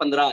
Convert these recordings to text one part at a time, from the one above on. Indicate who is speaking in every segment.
Speaker 1: 15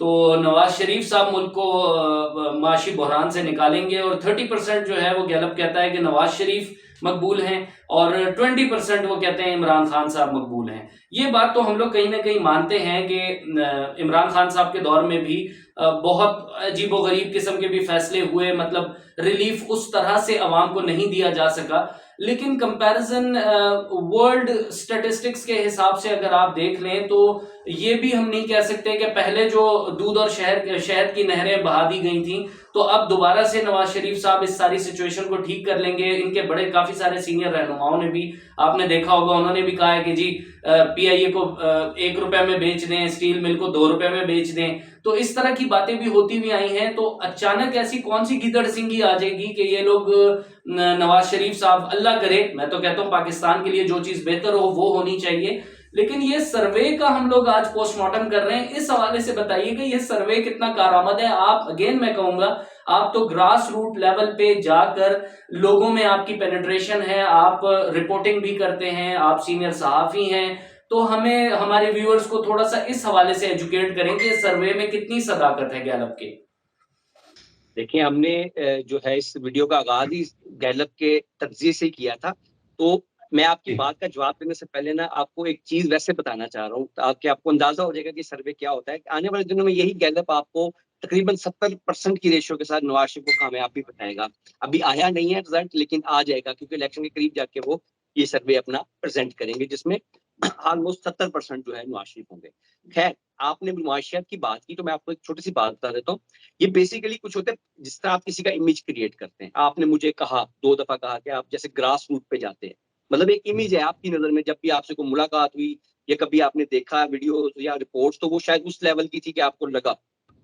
Speaker 2: تو نواز شریف صاحب ملک کو معاشی بحران سے نکالیں گے، اور 30% جو ہے وہ گیلپ کہتا ہے کہ نواز شریف مقبول ہیں، اور 20% وہ کہتے ہیں عمران خان صاحب مقبول ہیں۔ یہ بات تو ہم لوگ کہیں نہ کہیں مانتے ہیں کہ عمران خان صاحب کے دور میں بھی بہت عجیب و غریب قسم کے بھی فیصلے ہوئے، مطلب ریلیف اس طرح سے عوام کو نہیں دیا جا سکا، لیکن کمپیرزن ورلڈ سٹیٹسٹکس کے حساب سے اگر آپ دیکھ لیں تو یہ بھی ہم نہیں کہہ سکتے کہ پہلے جو دودھ اور شہد کی نہریں بہا دی گئی تھیں تو اب دوبارہ سے نواز شریف صاحب اس ساری سچویشن کو ٹھیک کر لیں گے۔ ان کے بڑے کافی سارے سینئر رہنماؤں نے بھی، آپ نے دیکھا ہوگا، انہوں نے بھی کہا ہے کہ جی پی آئی اے کو 1 روپے میں بیچ دیں، اسٹیل مل کو 2 روپے میں بیچ دیں، تو اس طرح کی باتیں بھی ہوتی ہوئی آئی ہیں۔ تو اچانک ایسی کون سی گیدڑ سنگھی آ جائے گی کہ یہ لوگ نواز شریف صاحب، اللہ کرے، میں تو کہتا ہوں پاکستان کے لیے جو چیز بہتر ہو وہ ہونی چاہیے، لیکن یہ سروے کا ہم لوگ آج پوسٹ مارٹم کر رہے ہیں، اس حوالے سے بتائیے کہ یہ سروے کتنا کارآمد ہے۔ آپ اگین میں کہوں گا، آپ تو گراس روٹ لیول پہ جا کر لوگوں میں آپ کی پینیٹریشن ہے، آپ رپورٹنگ بھی کرتے ہیں، آپ سینئر صحافی ہیں، تو ہمیں ہمارے ویورز کو تھوڑا سا اس حوالے سے ایجوکیٹ کریں کہ سروے میں کتنی صداقت ہے گیلپ کے۔
Speaker 1: دیکھیں، ہم نے جو ہے اس ویڈیو کا آغاز ہی گیلپ کے تجزیے سے کیا تھا، تو میں آپ کی بات کا جواب دینے سے پہلے نا آپ کو ایک چیز ویسے بتانا چاہ رہا ہوں تاکہ آپ کو اندازہ ہو جائے گا کہ سروے کیا ہوتا ہے۔ آنے والے دنوں میں یہی گیلپ آپ کو تقریباً 70% کی ریشو کے ساتھ نواز شریف کو کامیاب بھی بتائے گا۔ ابھی آیا نہیں ہے رزلٹ، لیکن آ جائے گا کیونکہ الیکشن کے قریب جا کے وہ یہ سروے اپنا پریزنٹ کریں گے، جس میں آلموسٹ 70% جو ہے نواز شریف ہوں گے۔ خیر، آپ نے معاشیات کی بات کی تو میں آپ کو ایک چھوٹی سی بات بتا دیتا ہوں۔ یہ بیسیکلی کچھ ہوتا ہے جس طرح آپ کسی کا امیج کریٹ کرتے ہیں۔ آپ نے مجھے کہا 2 دفعہ کہا کہ آپ جیسے گراس روٹ پہ جاتے ہیں، مطلب ایک امیج ہے آپ کی نظر میں، جب بھی آپ سے کوئی ملاقات ہوئی یا کبھی آپ نے دیکھا ویڈیوز یا رپورٹس تو وہ شاید اس لیول کی تھی کہ آپ کو لگا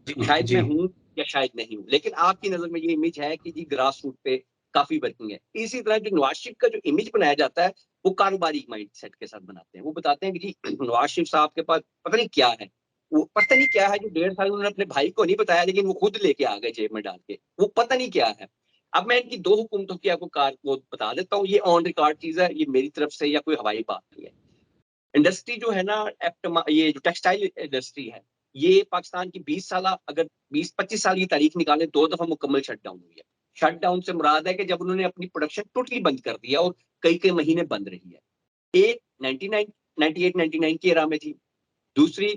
Speaker 1: شاید میں ہوں یا شاید نہیں ہوں، لیکن آپ کی نظر میں یہ امیج ہے کہ جی گراس روٹ پہ کافی ورکنگ ہے۔ اسی طرح جو نواز شریف کا جو امیج بنایا جاتا ہے وہ کاروباری مائنڈ سیٹ کے ساتھ بناتے ہیں۔ وہ بتاتے ہیں کہ جی نواز شریف صاحب کے پاس پتہ نہیں کیا ہے، وہ پتہ نہیں کیا ہے جو 1.5 سال انہوں نے اپنے بھائی کو نہیں بتایا، لیکن وہ خود لے کے آ گئے جیب میں ڈال کے، وہ پتہ نہیں کیا ہے۔ اب میں ان کی 2 حکومتوں کی آپ کو کار کو بتا دیتا ہوں، یہ آن ریکارڈ چیز ہے، یہ میری طرف سے یا کوئی ہوائی بات نہیں ہے۔ انڈسٹری جو ہے نا، یہ جو ٹیکسٹائل انڈسٹری ہے، یہ پاکستان کی 20 سالہ اگر 20-25 سال کی تاریخ نکالیں 2 دفعہ مکمل شٹ ڈاؤن ہوئی ہے۔ شٹ ڈاؤن سے مراد ہے کہ جب انہوں نے اپنی پروڈکشن ٹوٹلی بند کر دیا اور کئی مہینے بند رہی ہے۔ ایک 98-99 کی ایرا میں تھی، دوسری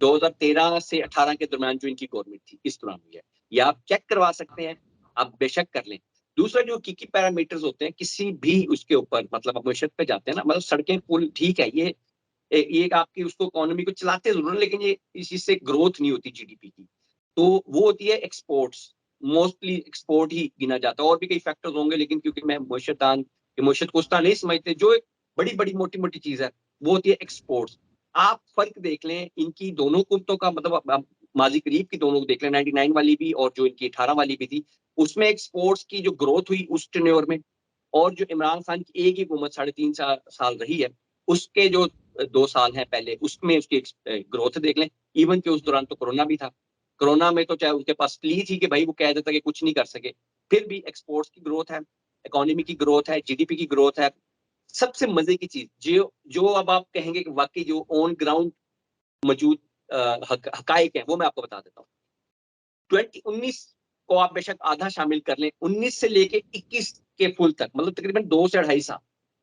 Speaker 1: 2013 سے 18 کے درمیان جو ان کی گورنمنٹ تھی، اس دوران ہوئی ہے۔ یا آپ چیک کروا سکتے ہیں، آپ بے شک کر لیں۔ دوسرا جو کی پیرامیٹرز ہوتے ہیں کسی بھی اس کے اوپر، مطلب آپ معیشت پہ جاتے ہیں نا، مطلب سڑکیں پل ٹھیک ہے، یہ آپ کی اس کو اکانومی کو چلاتے ضرور ہیں، لیکن یہ اس چیز سے گروتھ نہیں ہوتی جی ڈی پی کی، تو وہ ہوتی ہے ایکسپورٹس، موسٹلی ایکسپورٹ ہی گنا جاتا ہے۔ اور بھی کئی فیکٹرز ہوں گے، لیکن کیونکہ میں معیشت کو اس طرح نہیں سمجھتے، جو ایک بڑی موٹی چیز ہے وہ ہوتی ہے ایکسپورٹس۔ آپ فرق دیکھ لیں ان کی دونوں حکومتوں کا، مطلب ماضی قریب کی دونوں کو دیکھ لیں، 99 والی بھی اور جو ان کی 18 والی بھی تھی، اس میں ایکسپورٹس کی جو گروتھ ہوئی اس ٹینیور میں، اور جو عمران خان کی ایک ہی حکومت 3.5 سال رہی ہے، اس کے جو 2 سال ہیں پہلے، اس میں اس کی گروتھ دیکھ لیں۔ ایون کہ اس دوران تو کرونا بھی تھا، کرونا میں تو چاہے ان کے پاس پلی تھی کہ بھائی وہ کہہ دیتا کہ کچھ نہیں کر سکے، پھر بھی ایکسپورٹس کی گروتھ ہے، اکانومی کی گروتھ ہے، جی ڈی پی کی گروتھ ہے۔ سب سے مزے کی چیز جو اب آپ کہیں گے کہ واقعی جو آن گراؤنڈ موجود حقائق ہیں وہ میں آپ کو بتا دیتا ہوں۔ 2019 کو آپ بے شک آدھا شامل کر لیں، 19 سے لے کے 21 کے فل تک، مطلب تقریباً 2 سے 2.5 سال،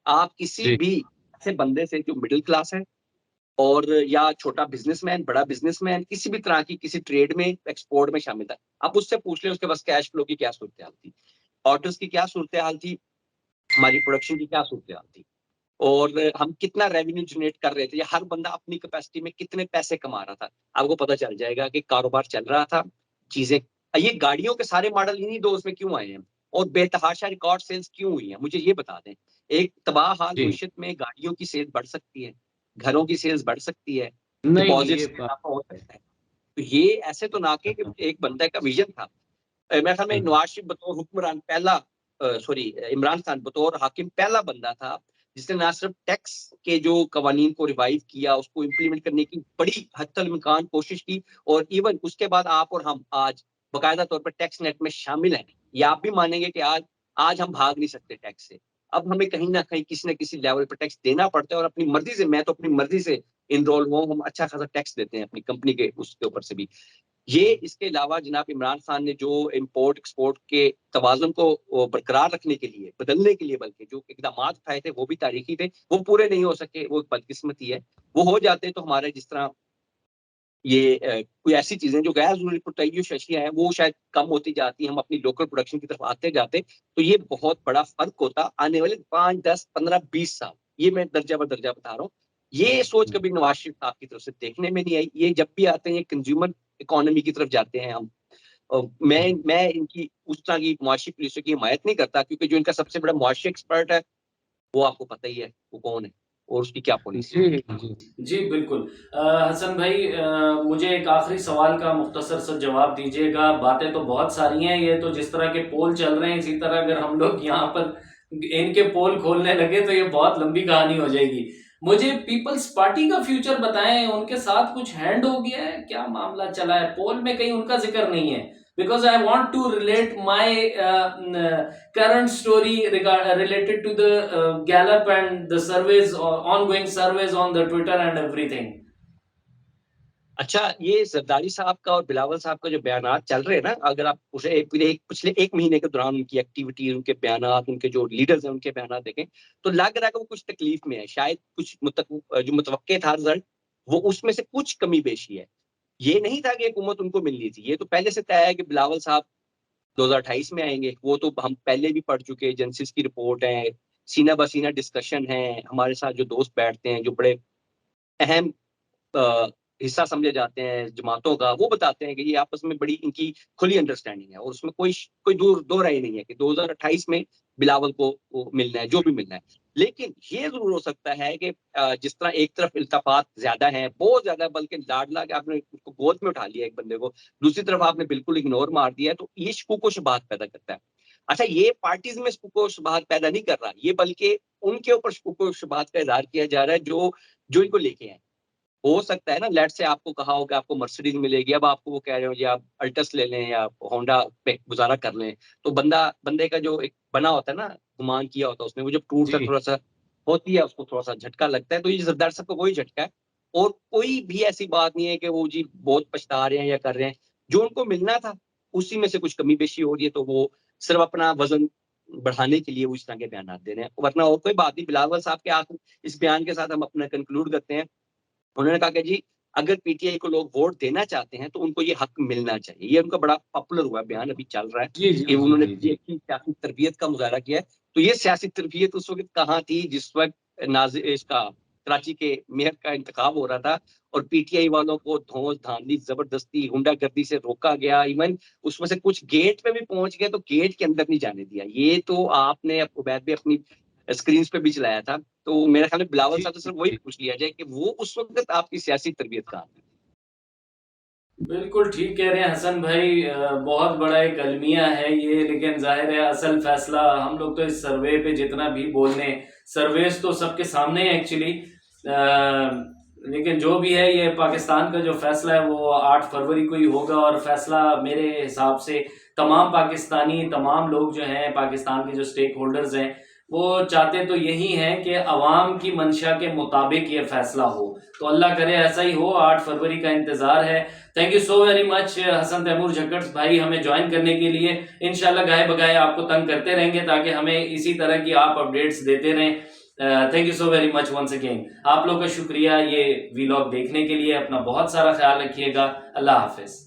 Speaker 1: آپ کسی بھی ایسے بندے سے جو مڈل کلاس ہے اور یا چھوٹا بزنس مین، بڑا بزنس مین، کسی بھی طرح کی کسی ٹریڈ میں ایکسپورٹ میں شامل تھا، آپ اس سے پوچھ لیں اس کے پاس کیش فلو کی کیا صورتحال تھی، آرڈرز کی کیا صورتحال تھی، ہماری پروڈکشن کی کیا صورتحال تھی، اور ہم کتنا ریونیو جنریٹ کر رہے تھے، یا ہر بندہ اپنی کیپیسٹی میں کتنے پیسے کما رہا تھا۔ آپ کو پتہ چل جائے گا کہ کاروبار چل رہا تھا، چیزیں، یہ گاڑیوں کے سارے ماڈل انہی 2 میں کیوں آئے ہیں اور بے تحاشا ریکارڈ سیلز کیوں ہوئی ہیں، مجھے یہ بتا دیں۔ ایک تباہ حال معیشت میں گاڑیوں کی سیلز بڑھ سکتی ہے، گھروں کی سیلز بڑھ سکتی ہے، ڈپازٹس میں اضافہ ہو سکتا ہے، تو یہ ایسے تو نہ کہ ایک بندے کا ویژن تھا۔ میرے خیال میں نواز شریف بطور حکمران پہلا عمران خان بطور حاکم پہلا بندہ تھا جس نے نہ صرف ٹیکس کے جو قوانین کو ریوائیو کیا، اس کو امپلیمنٹ کرنے کی بڑی حد الامکان کوشش کی، اور ایون اس کے بعد آپ اور ہم آج باقاعدہ طور پر ٹیکس نیٹ میں شامل ہیں۔ یا آپ بھی مانیں گے کہ آج ہم بھاگ نہیں سکتے ٹیکس سے، اب ہمیں کہیں نہ کہیں کسی نہ کسی لیول پر ٹیکس دینا پڑتا ہے، اور اپنی مرضی سے، میں تو اپنی مرضی سے انرول ہوں, ہم اچھا خاصا ٹیکس دیتے ہیں اپنی کمپنی کے اس کے اوپر سے بھی. یہ اس کے علاوہ جناب عمران خان نے جو امپورٹ ایکسپورٹ کے توازن کو برقرار رکھنے کے لیے, بدلنے کے لیے بلکہ جو اقدامات اٹھائے تھے وہ بھی تاریخی تھے, وہ پورے نہیں ہو سکے, وہ ایک بدقسمتی ہے. وہ ہو جاتے تو ہمارے جس طرح یہ کوئی ایسی چیزیں جو غیر ضروری پرتعیش اشیاء ہیں وہ شاید کم ہوتی جاتی, ہم اپنی لوکل پروڈکشن کی طرف آتے جاتے, تو یہ بہت بڑا فرق ہوتا آنے والے 5, 10, 15, 20 سال. یہ میں درجہ بر درجہ بتا رہا ہوں. یہ سوچ کبھی نواز شریف صاحب کی طرف سے دیکھنے میں نہیں آئی. یہ جب بھی آتے ہیں یہ کنزیومر اکانومی کی طرف جاتے ہیں ہم. میں ان کی اس طرح کی معاشی پالیسیوں کی حمایت نہیں کرتا, کیونکہ جو ان کا سب سے بڑا معاشی ایکسپرٹ ہے وہ آپ کو پتہ ہی ہے وہ کون ہے اور اس کی کیا پالیسی ہے.
Speaker 2: جی بالکل. حسن بھائی مجھے ایک آخری سوال کا مختصر سا جواب دیجیے گا. باتیں تو بہت ساری ہیں, یہ تو جس طرح کے پول چل رہے ہیں اسی طرح اگر ہم لوگ یہاں پر ان کے پول کھولنے لگے تو یہ بہت لمبی کہانی ہو جائے گی. مجھے پیپلز پارٹی کا فیوچر بتائیں, ان کے ساتھ کچھ ہینڈ ہو گیا ہے, کیا معاملہ چلا ہے؟ پول میں کہیں ان کا ذکر نہیں ہے. Because I want to relate my current story related to the Gallup and the surveys, ongoing surveys on the Twitter and everything.
Speaker 1: اچھا, یہ زرداری صاحب کا اور بلاول صاحب کا جو بیانات چل رہے ہیں نا, اگر آپ اسے پچھلے 1 مہینے کے دوران ان کی ایکٹیویٹی, ان کے بیانات, ان کے جو لیڈرز ہیں ان کے بیانات دیکھیں تو لگ رہا ہے کہ وہ کچھ تکلیف میں ہے. شاید کچھ جو متوقع تھا رزلٹ وہ اس میں سے کچھ کمی بیشی ہے. یہ نہیں تھا کہ حکومت ان کو ملنی تھی, یہ تو پہلے سے طے ہے کہ بلاول صاحب 2028 میں آئیں گے. وہ تو ہم پہلے بھی پڑھ چکے, ایجنسیز کی رپورٹ ہے, سینہ بسینہ ڈسکشن ہے, ہمارے ساتھ جو دوست بیٹھتے ہیں جو بڑے اہم حصہ سمجھے جاتے ہیں جماعتوں کا, وہ بتاتے ہیں کہ یہ آپس میں بڑی ان کی کھلی انڈرسٹینڈنگ ہے, اور اس میں کوئی دو رائے نہیں ہے کہ 2028 میں بلاول کو ملنا ہے جو بھی ملنا ہے. لیکن یہ ضرور ہو سکتا ہے کہ جس طرح ایک طرف التفات زیادہ ہیں, بہت زیادہ, بلکہ لاڈلا کہ آپ نے اس کو گود میں اٹھا لیا ایک بندے کو, دوسری طرف آپ نے بالکل اگنور مار دیا, تو یہ شکوک و شبہات پیدا کرتا ہے. اچھا, یہ پارٹیز میں شکوک و شبہات پیدا نہیں کر رہا, یہ بلکہ ان کے اوپر شکوک و شبہات کا اظہار کیا جا رہا ہے جو ان کو لے کے ہیں. ہو سکتا ہے نا لیٹ سے آپ کو کہا ہو کہ آپ کو مرسیڈیز ملے گی, اب آپ کو وہ کہہ رہے ہو جی آپ الٹس لے لیں یا ہونڈا پہ گزارا کر لیں, تو بندے کا جو ایک بنا ہوتا ہے نا, گمان کیا ہوتا ہے اس میں, وہ جب ٹوٹتا تھوڑا سا ہوتی ہے اس کو تھوڑا سا جھٹکا لگتا ہے. تو یہ زردار صاحب کو وہی جھٹکا ہے, اور کوئی بھی ایسی بات نہیں ہے کہ وہ جی بہت پچھتا رہے ہیں یا کر رہے ہیں. جو ان کو ملنا تھا اسی میں سے کچھ کمی بیشی ہو رہی ہے, تو وہ صرف اپنا وزن بڑھانے کے لیے وہ اس طرح کے بیانات دے رہے ہیں, ورنہ اور کوئی بات نہیں. بلاول صاحب کے آخر اس بیان کے ساتھ ہم اپنا کنکلوڈ کرتے ہیں. انہوں نے کہا کہ جی اگر پی ٹی آئی کو لوگ ووٹ دینا چاہتے ہیں تو ان کو یہ حق ملنا چاہیے. یہ ان کا بڑا پاپولر ہوا بیان ابھی چل رہا ہے کہ انہوں نے سیاسی تربیت کا مظاہرہ کیا ہے. تو یہ سیاسی تربیت اس وقت کہاں تھی جس وقت اس کا کراچی کے میئر کا انتخاب ہو رہا تھا, اور پی ٹی آئی والوں کو دھونس دھاندلی زبردستی ہنڈا گردی سے روکا گیا, ایون اس میں سے کچھ گیٹ پہ بھی پہنچ گئے تو گیٹ کے اندر نہیں جانے دیا. یہ تو آپ نے عبید بھی اپنی اسکرینز پہ بھی چلایا تھا. تو میرا خیال ہے بلاول صاحب سے صرف وہی پوچھ لیا جائے کہ وہ اس وقت آپ کی سیاسی تربیت کہاں تھی.
Speaker 2: بالکل ٹھیک کہہ رہے ہیں حسن بھائی, بہت بڑا ایک المیہ ہے یہ, لیکن ظاہر ہے اصل فیصلہ ہم لوگ تو اس سروے پہ جتنا بھی بولنے, سرویز تو سب کے سامنے ہے ایکچولی, لیکن جو بھی ہے یہ پاکستان کا جو فیصلہ ہے وہ 8 فروری کو ہی ہوگا. اور فیصلہ میرے حساب سے تمام پاکستانی, تمام لوگ جو ہیں پاکستان کے جو سٹیک ہولڈرز ہیں وہ چاہتے تو یہی ہیں کہ عوام کی منشا کے مطابق یہ فیصلہ ہو. تو اللہ کرے ایسا ہی ہو, 8 فروری کا انتظار ہے. Thank you so very much Hasan Taimur Jhakkar بھائی ہمیں جوائن کرنے کے لیے. انشاءاللہ گائے بگائے آپ کو تنگ کرتے رہیں گے تاکہ ہمیں اسی طرح کی آپ اپڈیٹس دیتے رہیں. Thank you so very much once again. آپ لوگ کا شکریہ یہ ویلاگ دیکھنے کے لیے. اپنا بہت سارا خیال رکھیے گا. اللہ حافظ.